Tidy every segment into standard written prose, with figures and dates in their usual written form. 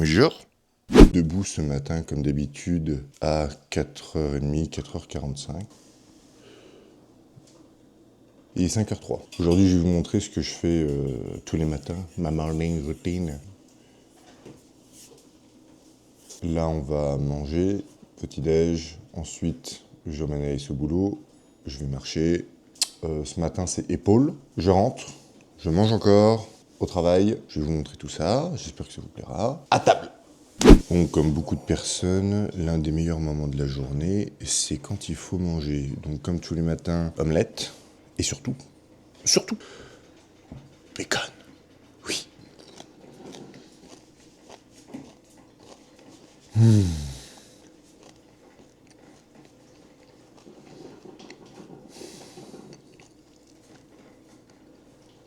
Bonjour. Debout ce matin, comme d'habitude, à 4h30, 4h45. Il est 5h03. Aujourd'hui, je vais vous montrer ce que je fais tous les matins, ma morning routine. Là, on va manger, petit-déj. Ensuite, je mène Alice au boulot. Je vais marcher. Ce matin, c'est épaules. Je rentre. Je mange encore. Au travail, je vais vous montrer tout ça. J'espère que ça vous plaira. À table. Donc, comme beaucoup de personnes, l'un des meilleurs moments de la journée, c'est quand il faut manger. Donc, comme tous les matins, omelette. Et surtout, bacon. Oui.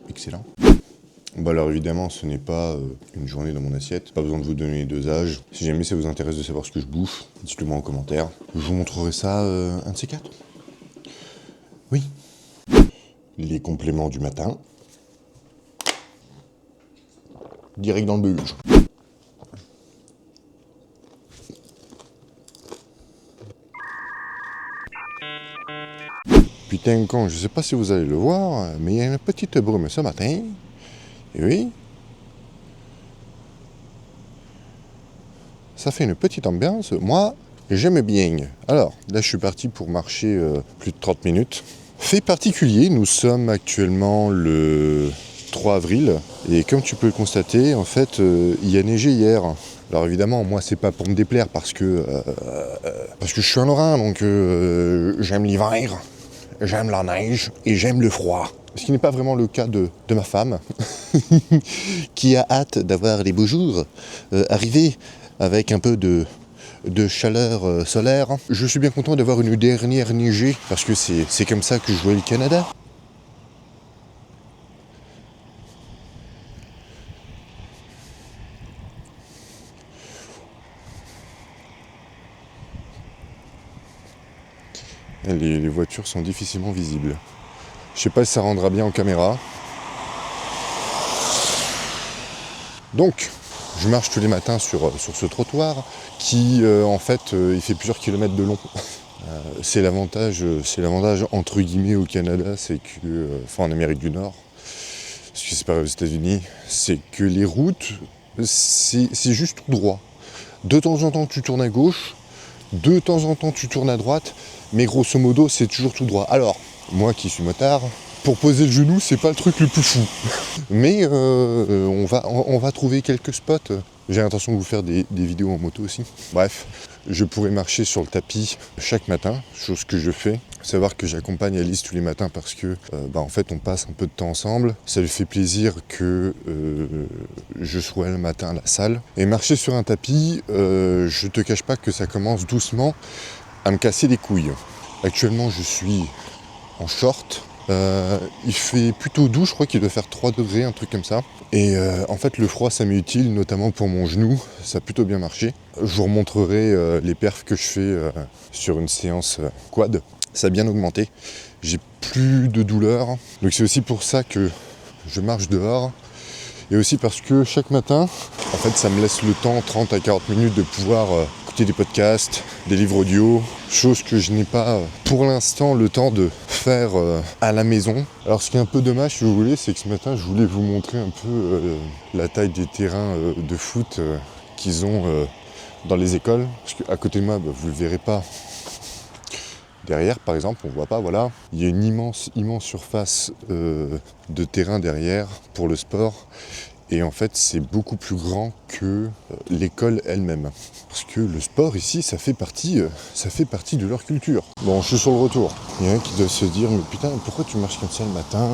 Excellent. Bon alors évidemment ce n'est pas une journée dans mon assiette, pas besoin de vous donner les dosages. Si jamais ça vous intéresse de savoir ce que je bouffe, dites-le moi en commentaire. Je vous montrerai ça un de ces quatre. Oui. Les compléments du matin. Direct dans le beluge. Putain con, je sais pas si vous allez le voir, mais il y a une petite brume ce matin. Et oui. Ça fait une petite ambiance. Moi, j'aime bien. Alors, là, je suis parti pour marcher plus de 30 minutes. Fait particulier, nous sommes actuellement le 3 avril. Et comme tu peux le constater, en fait, il y a neigé hier. Alors évidemment, moi, c'est pas pour me déplaire parce que je suis un Lorrain, donc j'aime l'hiver, j'aime la neige et j'aime le froid. Ce qui n'est pas vraiment le cas de ma femme, qui a hâte d'avoir les beaux jours arriver avec un peu de chaleur solaire. Je suis bien content d'avoir une dernière neigée, parce que c'est comme ça que je vois le Canada. Les voitures sont difficilement visibles. Je sais pas si ça rendra bien en caméra. Donc, je marche tous les matins sur ce trottoir qui, en fait, il fait plusieurs kilomètres de long. C'est l'avantage entre guillemets au Canada, c'est que, enfin en Amérique du Nord, parce que c'est pareil aux États-Unis, c'est que les routes, c'est juste tout droit. De temps en temps, tu tournes à gauche, de temps en temps, tu tournes à droite, mais grosso modo, c'est toujours tout droit. Alors, moi qui suis motard, pour poser le genou, c'est pas le truc le plus fou. Mais on va trouver quelques spots. J'ai l'intention de vous faire des vidéos en moto aussi. Bref, je pourrais marcher sur le tapis chaque matin, chose que je fais. Savoir que j'accompagne Alice tous les matins parce que en fait on passe un peu de temps ensemble. Ça lui fait plaisir que je sois le matin à la salle. Et marcher sur un tapis, je te cache pas que ça commence doucement à me casser les couilles. Actuellement je suis en short. Il fait plutôt doux, je crois qu'il doit faire 3 degrés, un truc comme ça. Et en fait le froid ça m'est utile, notamment pour mon genou, ça a plutôt bien marché. Je vous remontrerai les perfs que je fais sur une séance quad. Ça a bien augmenté, j'ai plus de douleur. Donc c'est aussi pour ça que je marche dehors. Et aussi parce que chaque matin, en fait ça me laisse le temps, 30 à 40 minutes, de pouvoir écouter des podcasts, des livres audio, chose que je n'ai pas pour l'instant le temps de faire à la maison. Alors ce qui est un peu dommage si vous voulez, c'est que ce matin je voulais vous montrer un peu la taille des terrains de foot qu'ils ont dans les écoles. Parce qu'à côté de moi, vous le verrez pas. Derrière, par exemple, on voit pas, voilà. Il y a une immense surface de terrain derrière pour le sport. Et en fait, c'est beaucoup plus grand que l'école elle-même. Parce que le sport ici, ça fait partie de leur culture. Bon, je suis sur le retour. Il y en a qui doivent se dire, mais putain, pourquoi tu marches comme ça le matin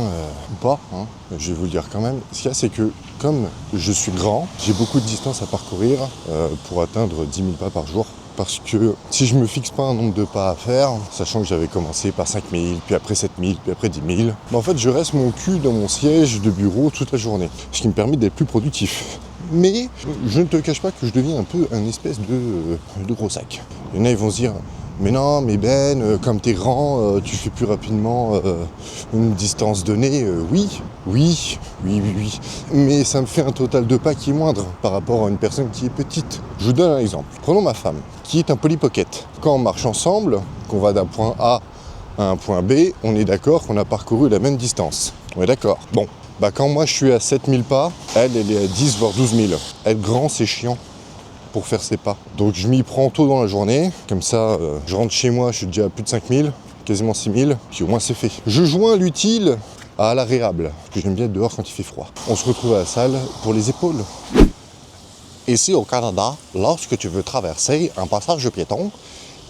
ou pas hein. Je vais vous le dire quand même. Ce qu'il y a, c'est que comme je suis grand, j'ai beaucoup de distance à parcourir pour atteindre 10 000 pas par jour. Parce que si je me fixe pas un nombre de pas à faire, sachant que j'avais commencé par 5 000, puis après 7 000, puis après 10 000, en fait je reste mon cul dans mon siège de bureau toute la journée. Ce qui me permet d'être plus productif. Mais je ne te cache pas que je deviens un peu un espèce de gros sac. Il y en a, ils vont se dire, Mais non, mais Ben, comme t'es grand, tu fais plus rapidement une distance donnée. Oui. Mais ça me fait un total de pas qui est moindre par rapport à une personne qui est petite. Je vous donne un exemple. Prenons ma femme, qui est un Polly Pocket. Quand on marche ensemble, qu'on va d'un point A à un point B, on est d'accord qu'on a parcouru la même distance. On est d'accord. Bon, bah quand moi je suis à 7000 pas, elle est à 10 voire 12 000. Être grand, c'est chiant pour faire ses pas. Donc je m'y prends tôt dans la journée, comme ça je rentre chez moi, je suis déjà à plus de 5000, quasiment 6000, puis au moins c'est fait. Je joins l'utile à l'agréable, parce que j'aime bien être dehors quand il fait froid. On se retrouve à la salle pour les épaules. Ici au Canada, lorsque tu veux traverser un passage piéton,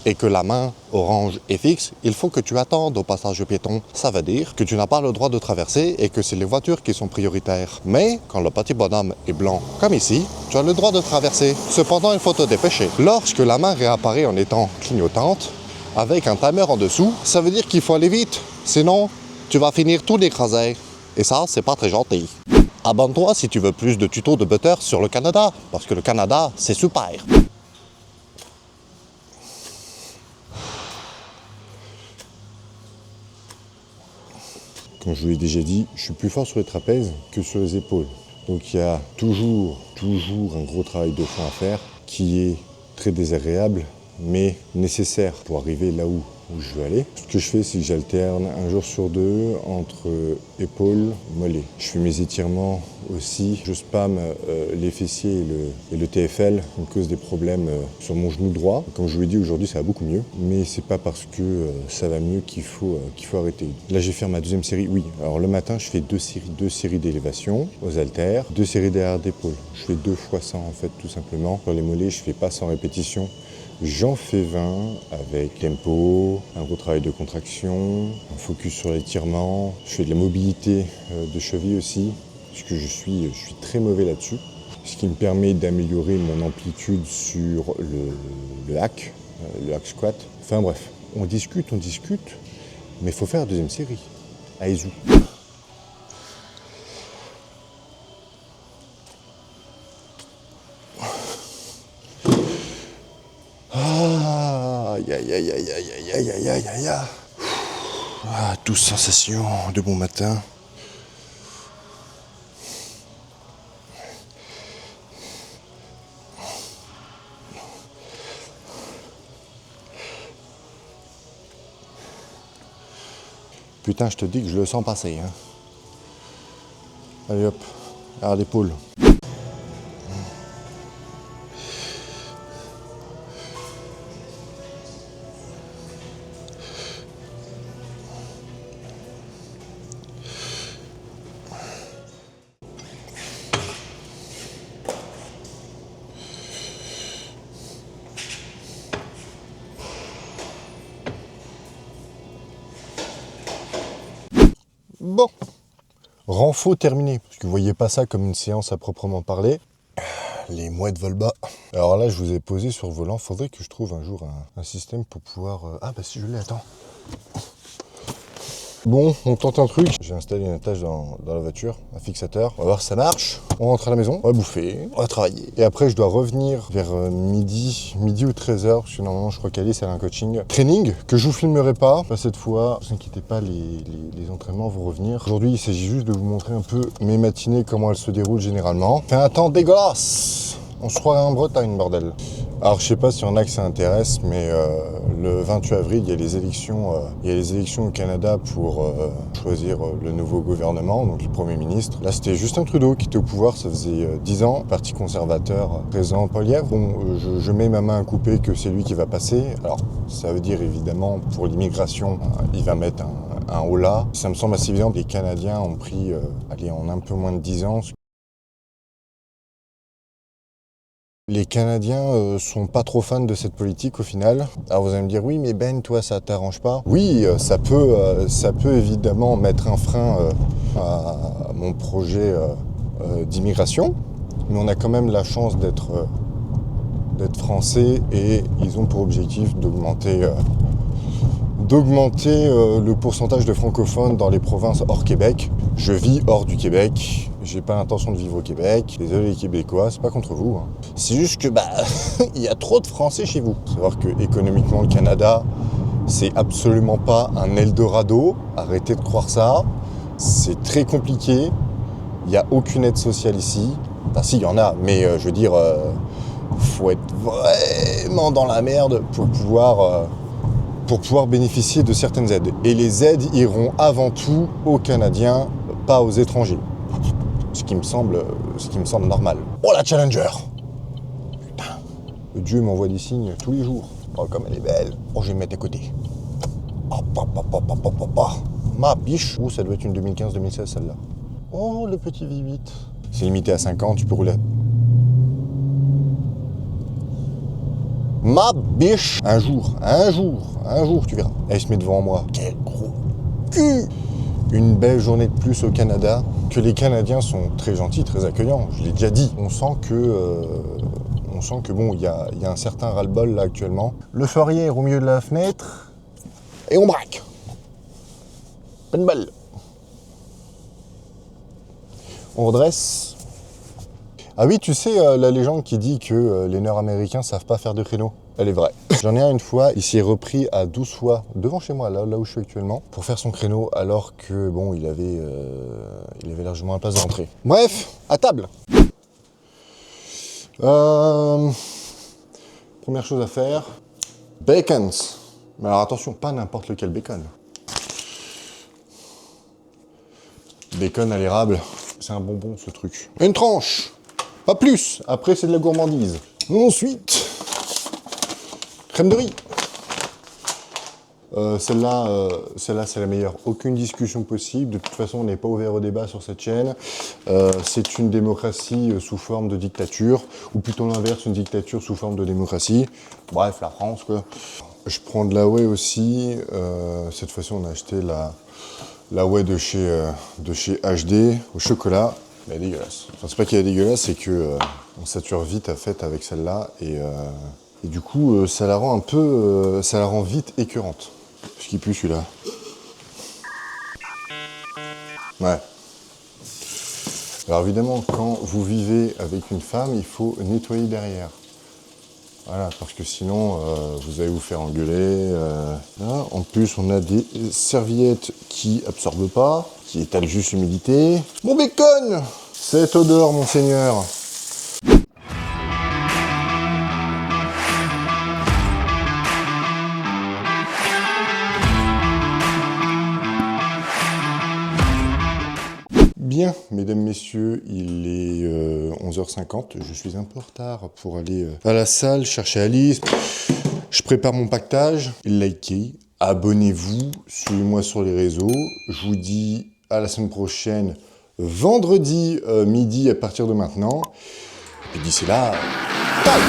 et que la main orange est fixe, il faut que tu attendes au passage piéton. Ça veut dire que tu n'as pas le droit de traverser et que c'est les voitures qui sont prioritaires. Mais quand le petit bonhomme est blanc, comme ici, tu as le droit de traverser. Cependant, il faut te dépêcher. Lorsque la main réapparaît en étant clignotante, avec un timer en dessous, ça veut dire qu'il faut aller vite. Sinon, tu vas finir tout écrasé. Et ça, c'est pas très gentil. Abonne-toi si tu veux plus de tutos de butter sur le Canada, parce que le Canada, c'est super. Comme je vous l'ai déjà dit, je suis plus fort sur les trapèzes que sur les épaules. Donc il y a toujours un gros travail de fond à faire qui est très désagréable mais nécessaire pour arriver là où je veux aller. Ce que je fais, c'est que j'alterne un jour sur deux entre épaules, mollets. Je fais mes étirements aussi. Je spamme les fessiers et le TFL qui me cause des problèmes sur mon genou droit. Comme je vous l'ai dit, aujourd'hui, ça va beaucoup mieux. Mais c'est pas parce que ça va mieux qu'il faut arrêter. Là, je vais faire ma deuxième série. Oui, alors le matin, je fais deux séries d'élévation aux haltères, 2 séries d'arrière d'épaule. Je fais 2 fois 100 en fait, tout simplement. Sur les mollets, je fais pas 100 répétitions. J'en fais 20 avec tempo, un gros travail de contraction, un focus sur l'étirement. Je fais de la mobilité de cheville aussi, parce que je suis très mauvais là-dessus. Ce qui me permet d'améliorer mon amplitude sur le hack squat. Enfin bref, on discute, mais il faut faire la deuxième série. Allez, zou. Aïe. Ah, douce sensation de bon matin. Putain, je te dis que je le sens passer. Hein. Allez hop, à l'épaule. Bon, renfo terminé, parce que vous voyez pas ça comme une séance à proprement parler. Les mouettes volent bas. Alors là, je vous ai posé sur le volant. Faudrait que je trouve un jour un système pour pouvoir... Ah bah si, je l'ai, attends. Bon, on tente un truc. J'ai installé une attache dans la voiture, un fixateur. On va voir si ça marche. On rentre à la maison, on va bouffer, on va travailler. Et après, je dois revenir vers midi ou 13h, parce que normalement, je crois qu'Alice, elle a un coaching. Training, que je vous filmerai pas. Cette fois, ne vous inquiétez pas, les entraînements vont revenir. Aujourd'hui, il s'agit juste de vous montrer un peu mes matinées, comment elles se déroulent généralement. Fait un temps dégueulasse. On se croit en Bretagne, bordel. Alors, je sais pas s'il y en a que ça intéresse, mais le 28 avril, il y a les élections au Canada pour choisir le nouveau gouvernement, donc le Premier ministre. Là, c'était Justin Trudeau qui était au pouvoir, ça faisait 10 ans. Parti conservateur présent, Poilievre. Bon, je mets ma main à couper que c'est lui qui va passer. Alors, ça veut dire évidemment, pour l'immigration, il va mettre un holà. Ça me semble assez évident. Les Canadiens ont pris, en un peu moins de 10 ans, les Canadiens sont pas trop fans de cette politique au final. Alors vous allez me dire, oui mais Ben, toi ça t'arrange pas? Oui, ça peut évidemment mettre un frein à mon projet d'immigration, mais on a quand même la chance d'être d'augmenter le pourcentage de francophones dans les provinces hors Québec. Je vis hors du Québec, j'ai pas l'intention de vivre au Québec. Désolé les Québécois, c'est pas contre vous. Hein. C'est juste que il y a trop de Français chez vous. Faut savoir que économiquement le Canada, c'est absolument pas un Eldorado. Arrêtez de croire ça. C'est très compliqué. Il n'y a aucune aide sociale ici. Enfin si, il y en a, mais je veux dire, faut être vraiment dans la merde pour pouvoir bénéficier de certaines aides. Et les aides iront avant tout aux Canadiens, pas aux étrangers. Ce qui me semble normal. Oh la Challenger! Putain, Dieu m'envoie des signes tous les jours. Oh comme elle est belle. Oh je vais me mettre à côté. Ma biche. Oh ça doit être une 2015-2016 celle-là. Oh le petit V8. C'est limité à 5 ans, tu peux rouler. Ma biche. Un jour, tu verras. Elle se met devant moi. Quel gros cul. Une belle journée de plus au Canada. Que les Canadiens sont très gentils, très accueillants. Je l'ai déjà dit. On sent que bon, il y a un certain ras-le-bol là actuellement. Le soirier est au milieu de la fenêtre. Et on braque. Pas de balle. On redresse. Ah oui, tu sais, la légende qui dit que les Nord-Américains savent pas faire de créneau, elle est vraie. J'en ai un une fois, il s'est repris à 12 fois devant chez moi, là où je suis actuellement, pour faire son créneau, alors que, bon, il avait largement la place d'entrée. Bref, à table. Première chose à faire, bacons. Mais alors attention, pas n'importe lequel bacon. Bacon à l'érable, c'est un bonbon ce truc. Une tranche. Pas plus, après c'est de la gourmandise. Ensuite, crème de riz. Celle-là c'est la meilleure. Aucune discussion possible. De toute façon, on n'est pas ouvert au débat sur cette chaîne. C'est une démocratie sous forme de dictature, ou plutôt l'inverse, une dictature sous forme de démocratie. Bref, la France, quoi. Je prends de la whey aussi. Cette fois-ci, on a acheté la whey de chez HD au chocolat. Elle est dégueulasse. Enfin, c'est pas qu'elle est dégueulasse, c'est que on sature vite à fait avec celle-là et du coup ça la rend vite écœurante. Ce qui pue celui-là. Ouais. Alors évidemment, quand vous vivez avec une femme, il faut nettoyer derrière. Voilà, parce que sinon vous allez vous faire engueuler. Là, en plus, on a des serviettes qui absorbent pas, qui étalent juste l'humidité. Mon bacon! Cette odeur, monseigneur! Bien, mesdames, messieurs, il est 11h50, je suis un peu en retard pour aller à la salle, chercher Alice. Je prépare mon pactage, likez, abonnez-vous, suivez-moi sur les réseaux. Je vous dis à la semaine prochaine, vendredi midi à partir de maintenant. Et d'ici là, bye!